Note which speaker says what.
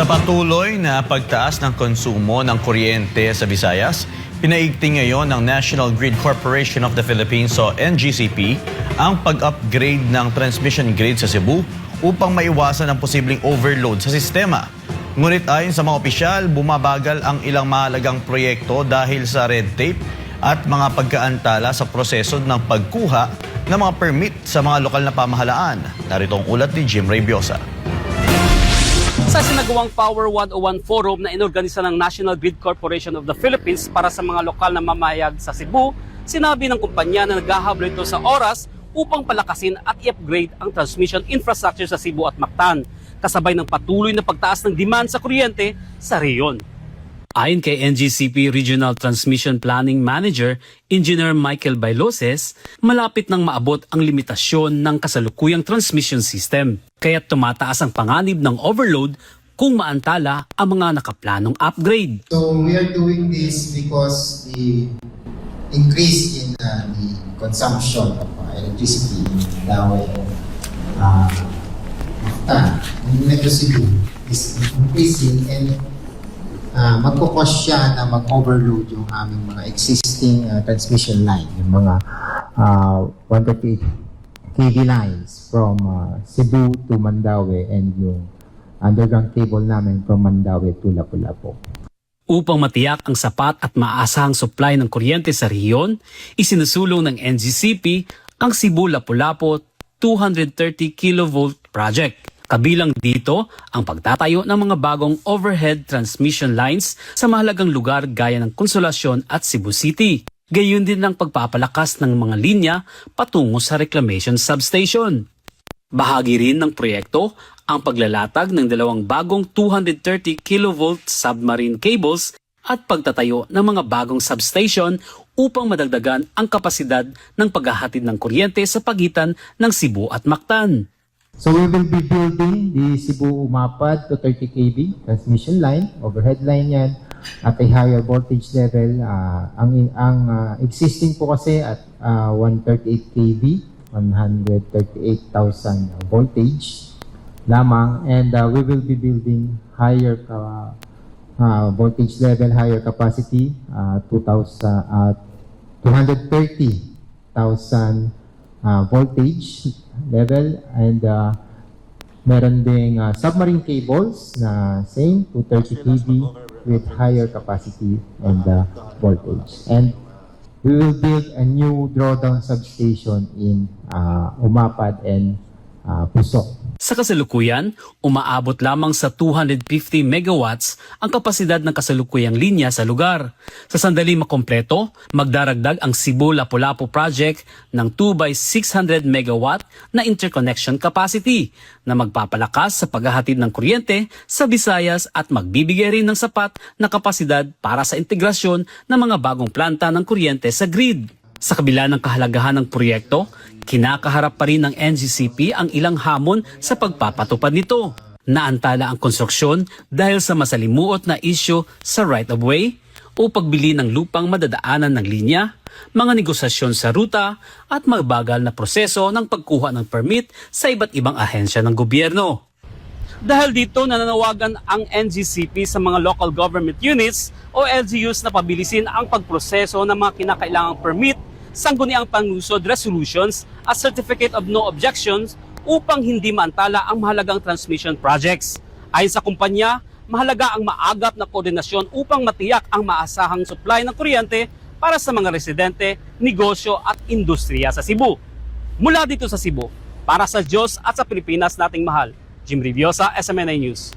Speaker 1: Sa patuloy na pagtaas ng konsumo ng kuryente sa Visayas, pinaigting ngayon ng National Grid Corporation of the Philippines o NGCP ang pag-upgrade ng transmission grid sa Cebu upang maiwasan ang posibleng overload sa sistema. Ngunit ayon sa mga opisyal, bumabagal ang ilang mahalagang proyekto dahil sa red tape at mga pagkaantala sa proseso ng pagkuha ng mga permit sa mga lokal na pamahalaan. Narito ang ulat ni Jim Raybiosa.
Speaker 2: Sa sinagawang Power 101 Forum na inorganisa ng National Grid Corporation of the Philippines para sa mga lokal na mamayag sa Cebu, sinabi ng kumpanya na naghahablo ito sa oras upang palakasin at i-upgrade ang transmission infrastructure sa Cebu at Mactan, kasabay ng patuloy na pagtaas ng demand sa kuryente sa rehiyon. Ayon kay NGCP Regional Transmission Planning Manager, Engineer Michael Bailoses, malapit nang maabot ang limitasyon ng kasalukuyang transmission system. Kaya tumataas ang panganib ng overload kung maantala ang mga nakaplanong upgrade.
Speaker 3: So we are doing this because the increase in the consumption of electricity in Davao and Mactan, Metro Cebu is increasing and magkukos siya na mag-overload yung aming mga existing transmission line, yung mga 138 kV lines from Cebu to Mandaue and yung underground cable namin from Mandaue to Lapu-Lapu.
Speaker 2: Upang matiyak ang sapat at maasahang supply ng kuryente sa rehiyon, isinusulong ng NGCP ang Cebu Lapu-Lapu 230 kV project. Kabilang dito ang pagtatayo ng mga bagong overhead transmission lines sa mahalagang lugar gaya ng Consolacion at Cebu City. Gayon din ang pagpapalakas ng mga linya patungo sa reclamation substation. Bahagi rin ng proyekto ang paglalatag ng dalawang bagong 230 kV submarine cables at pagtatayo ng mga bagong substation upang madagdagan ang kapasidad ng paghahatid ng kuryente sa pagitan ng Cebu at Mactan.
Speaker 3: So we will be building the Cebu Umapad to 30 kV transmission line, overhead line yan, at a higher voltage level. Ang existing po kasi at 138 kV, 138,000 voltage lamang, and we will be building higher voltage level, higher capacity, 230,000 voltage level, and meron ding submarine cables na same 230 kV with higher capacity and voltage. And we will build a new drawdown substation in Umapad and Pusok.
Speaker 2: Sa kasalukuyan, umaabot lamang sa 250 megawatts ang kapasidad ng kasalukuyang linya sa lugar. Sa sandali makompleto, magdaragdag ang Cebu Lapu-Lapu project ng 2x600 megawatt na interconnection capacity na magpapalakas sa paghahatid ng kuryente sa Visayas at magbibigay rin ng sapat na kapasidad para sa integrasyon ng mga bagong planta ng kuryente sa grid. Sa kabila ng kahalagahan ng proyekto, kinakaharap pa rin ng NGCP ang ilang hamon sa pagpapatupad nito. Naantala ang konstruksyon dahil sa masalimuot na isyu sa right-of-way o pagbili ng lupang madadaanan ng linya, mga negosasyon sa ruta at mabagal na proseso ng pagkuha ng permit sa iba't ibang ahensya ng gobyerno. Dahil dito nananawagan ang NGCP sa mga local government units o LGUs na pabilisin ang pagproseso ng mga kinakailangang permit, sangguniang pangusod resolutions at certificate of no objections upang hindi maantala ang mahalagang transmission projects. Ayon sa kumpanya, mahalaga ang maagap na koordinasyon upang matiyak ang maasahang supply ng kuryente para sa mga residente, negosyo at industriya sa Cebu. Mula dito sa Cebu, para sa Diyos at sa Pilipinas nating mahal, Jim Raybiosa, SMNI News.